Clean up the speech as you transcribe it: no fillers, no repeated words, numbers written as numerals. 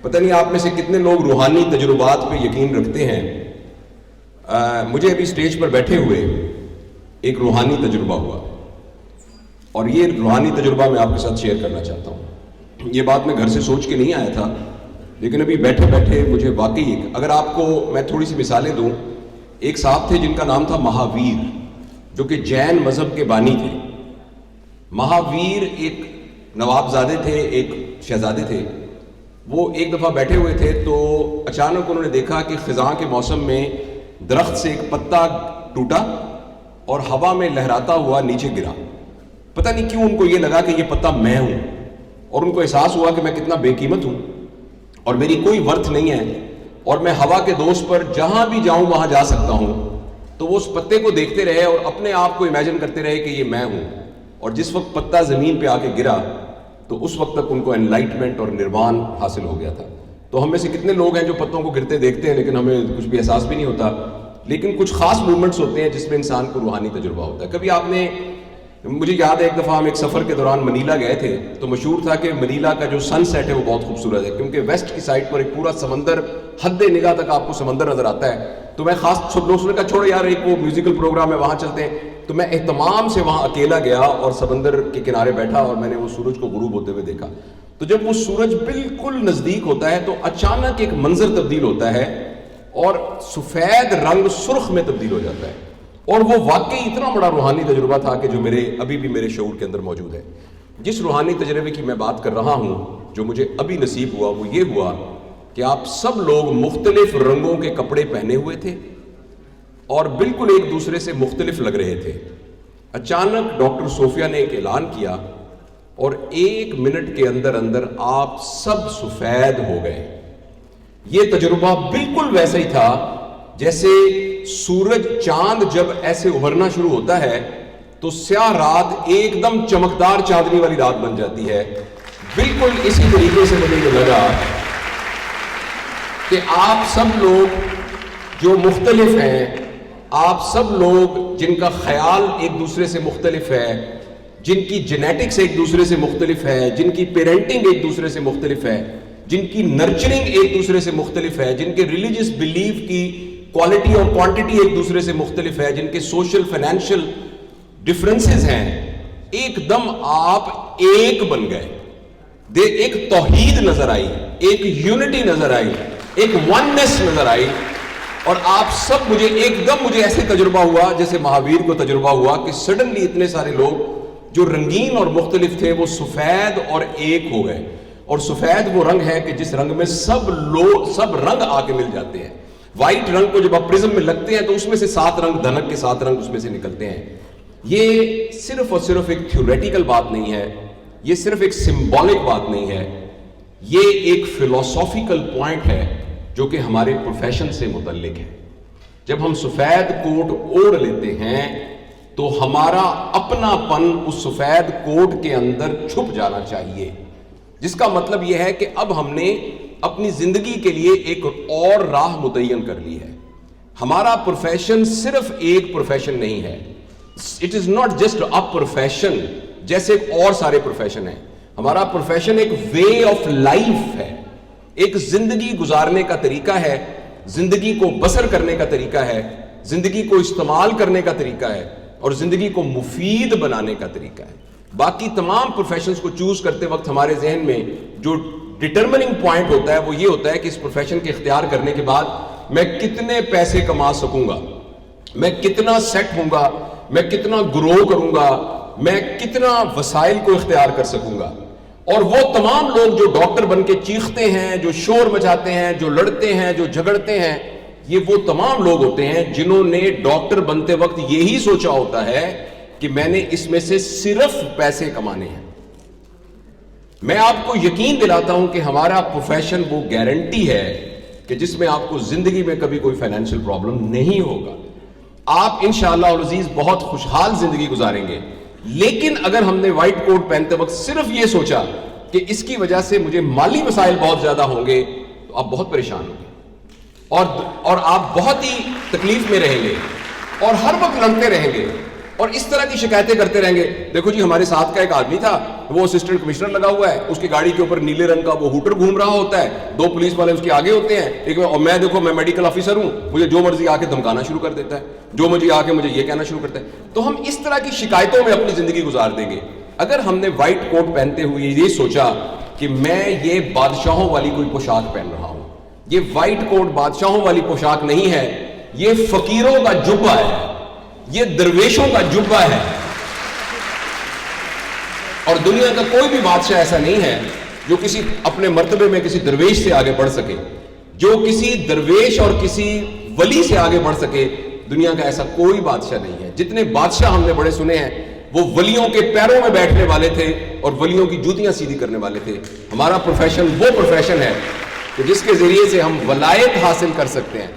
پتہ نہیں آپ میں سے کتنے لوگ روحانی تجربات پہ یقین رکھتے ہیں. مجھے ابھی اسٹیج پر بیٹھے ہوئے ایک روحانی تجربہ ہوا، اور یہ روحانی تجربہ میں آپ کے ساتھ شیئر کرنا چاہتا ہوں. یہ بات میں گھر سے سوچ کے نہیں آیا تھا، لیکن ابھی بیٹھے بیٹھے مجھے واقعی اگر آپ کو میں تھوڑی سی مثالیں دوں. ایک صاحب تھے جن کا نام تھا مہاویر، جو کہ جین مذہب کے بانی تھے. مہاویر ایک نواب زادے تھے، ایک شہزادے تھے. وہ ایک دفعہ بیٹھے ہوئے تھے تو اچانک انہوں نے دیکھا کہ خزاں کے موسم میں درخت سے ایک پتا ٹوٹا اور ہوا میں لہراتا ہوا نیچے گرا. پتہ نہیں کیوں ان کو یہ لگا کہ یہ پتا میں ہوں، اور ان کو احساس ہوا کہ میں کتنا بے قیمت ہوں اور میری کوئی ورتھ نہیں ہے، اور میں ہوا کے دوست پر جہاں بھی جاؤں وہاں جا سکتا ہوں. تو وہ اس پتے کو دیکھتے رہے اور اپنے آپ کو امیجن کرتے رہے کہ یہ میں ہوں. اور جس وقت پتا زمین پہ آ کے گرا تو اس وقت تک ان کو انلائٹمنٹ اور نروان حاصل ہو گیا تھا. تو ہم میں سے کتنے لوگ ہیں جو پتوں کو گرتے دیکھتے ہیں لیکن ہمیں کچھ بھی احساس بھی نہیں ہوتا. لیکن کچھ خاص مومنٹس ہوتے ہیں جس میں انسان کو روحانی تجربہ ہوتا ہے. کبھی آپ نے، مجھے یاد ہے ایک دفعہ ہم ایک سفر کے دوران منیلا گئے تھے، تو مشہور تھا کہ منیلا کا جو سن سیٹ ہے وہ بہت خوبصورت ہے، کیونکہ ویسٹ کی سائڈ پر ایک پورا سمندر، حد نگاہ تک آپ کو سمندر نظر آتا ہے. تو میں خاص سب لوگ کا چھوڑو یار، ایک وہ میوزیکل پروگرام ہے وہاں چلتے ہیں. تو میں اہتمام سے وہاں اکیلا گیا اور سمندر کے کنارے بیٹھا اور میں نے وہ سورج کو غروب ہوتے ہوئے دیکھا. تو جب وہ سورج بالکل نزدیک ہوتا ہے تو اچانک ایک منظر تبدیل ہوتا ہے اور سفید رنگ سرخ میں تبدیل ہو جاتا ہے. اور وہ واقعی اتنا بڑا روحانی تجربہ تھا کہ جو ابھی بھی میرے شعور کے اندر موجود ہے. جس روحانی تجربے کی میں بات کر رہا ہوں، جو مجھے ابھی نصیب ہوا، وہ یہ ہوا کہ آپ سب لوگ مختلف رنگوں کے کپڑے پہنے ہوئے تھے اور بالکل ایک دوسرے سے مختلف لگ رہے تھے. اچانک ڈاکٹر صوفیہ نے ایک اعلان کیا اور 1 منٹ کے اندر اندر آپ سب سفید ہو گئے. یہ تجربہ بالکل ویسا ہی تھا جیسے سورج چاند جب ایسے ابھرنا شروع ہوتا ہے تو سیاہ رات ایک دم چمکدار چاندنی والی رات بن جاتی ہے. بالکل اسی طریقے سے مجھے یہ لگا کہ آپ سب لوگ جو مختلف ہیں، آپ سب لوگ جن کا خیال ایک دوسرے سے مختلف ہے، جن کی جینیٹکس ایک دوسرے سے مختلف ہے، جن کی پیرنٹنگ ایک دوسرے سے مختلف ہے، جن کی نرچرنگ ایک دوسرے سے مختلف ہے، جن کے ریلیجس بلیف کی کوالٹی اور کوانٹٹی ایک دوسرے سے مختلف ہے، جن کے سوشل فائنینشیل ڈفرنسز ہیں، ایک دم آپ ایک بن گئے. ایک توحید نظر آئی، ایک یونٹی نظر آئی، ایک وننس نظر آئی. اور آپ سب مجھے ایسے تجربہ ہوا جیسے مہاویر کو تجربہ ہوا کہ سڈنلی اتنے سارے لوگ جو رنگین اور مختلف تھے وہ سفید اور ایک ہو گئے. اور سفید وہ رنگ ہے کہ جس رنگ میں سب رنگ آ کے مل جاتے ہیں. وائٹ رنگ کو جب آپ پرزم میں لگتے ہیں تو اس میں سے 7 رنگ، دھنک کے 7 رنگ اس میں سے نکلتے ہیں. یہ صرف اور صرف ایک تھیوریٹیکل بات نہیں ہے، یہ صرف ایک سمبولک بات نہیں ہے، یہ ایک فلسافیکل پوائنٹ ہے جو کہ ہمارے پروفیشن سے متعلق ہے. جب ہم سفید کوٹ اوڑھ لیتے ہیں تو ہمارا اپنا پن اس سفید کوٹ کے اندر چھپ جانا چاہیے، جس کا مطلب یہ ہے کہ اب ہم نے اپنی زندگی کے لیے ایک اور راہ متعین کر لی ہے. ہمارا پروفیشن صرف ایک پروفیشن نہیں ہے. It is not just a profession جیسے اور سارے پروفیشن ہیں. ہمارا پروفیشن ایک وے آف لائف ہے، ایک زندگی گزارنے کا طریقہ ہے، زندگی کو بسر کرنے کا طریقہ ہے، زندگی کو استعمال کرنے کا طریقہ ہے اور زندگی کو مفید بنانے کا طریقہ ہے. باقی تمام پروفیشنز کو چوز کرتے وقت ہمارے ذہن میں جو ڈٹرمننگ پوائنٹ ہوتا ہے وہ یہ ہوتا ہے کہ اس پروفیشن کے اختیار کرنے کے بعد میں کتنے پیسے کما سکوں گا، میں کتنا سیٹ ہوں گا، میں کتنا گرو کروں گا، میں کتنا وسائل کو اختیار کر سکوں گا. اور وہ تمام لوگ جو ڈاکٹر بن کے چیختے ہیں، جو شور مچاتے ہیں، جو لڑتے ہیں، جو جھگڑتے ہیں، یہ وہ تمام لوگ ہوتے ہیں جنہوں نے ڈاکٹر بنتے وقت یہی سوچا ہوتا ہے کہ میں نے اس میں سے صرف پیسے کمانے ہیں. میں آپ کو یقین دلاتا ہوں کہ ہمارا پروفیشن وہ گارنٹی ہے کہ جس میں آپ کو زندگی میں کبھی کوئی فائنینشیل پرابلم نہیں ہوگا. آپ انشاءاللہ العزیز بہت خوشحال زندگی گزاریں گے. لیکن اگر ہم نے وائٹ کوٹ پہنتے وقت صرف یہ سوچا کہ اس کی وجہ سے مجھے مالی مسائل بہت زیادہ ہوں گے تو آپ بہت پریشان ہوں گے اور آپ بہت ہی تکلیف میں رہیں گے اور ہر وقت لڑتے رہیں گے اور اس طرح کی شکایتیں کرتے رہیں گے. دیکھو جی ہمارے ساتھ کا ایک آدمی تھا، وہ اسسٹنٹ کمشنر لگا ہوا ہے, اس کی گاڑی کے اوپر نیلے رنگ کا وہ ہوٹر گھوم رہا ہوتا ہے, 2 پولیس والے اس کے آگے ہوتے ہیں, ایک اور میں دیکھو میں میڈیکل آفیسر ہوں, مجھے جو مرضی آ کے دھمکانا شروع کر دیتا ہے, جو مجھے آ کے مجھے یہ کہنا شروع کرتا ہے. تو ہم اس طرح کی شکایتوں میں اپنی زندگی گزار دیں گے. اگر ہم نے وائٹ کوٹ پہنتے ہوئے یہ سوچا کہ میں یہ بادشاہوں والی کوئی پوشاک پہن رہا ہوں, یہ وائٹ کوٹ بادشاہوں والی پوشاک نہیں ہے, یہ فقیروں کا جبہ ہے, یہ درویشوں کا جبہ ہے. اور دنیا کا کوئی بھی بادشاہ ایسا نہیں ہے جو کسی اپنے مرتبے میں کسی درویش سے آگے بڑھ سکے, جو کسی درویش اور کسی ولی سے آگے بڑھ سکے. دنیا کا ایسا کوئی بادشاہ نہیں ہے. جتنے بادشاہ ہم نے بڑے سنے ہیں وہ ولیوں کے پیروں میں بیٹھنے والے تھے اور ولیوں کی جوتیاں سیدھی کرنے والے تھے. ہمارا پروفیشن وہ پروفیشن ہے کہ جس کے ذریعے سے ہم ولایت حاصل کر سکتے ہیں.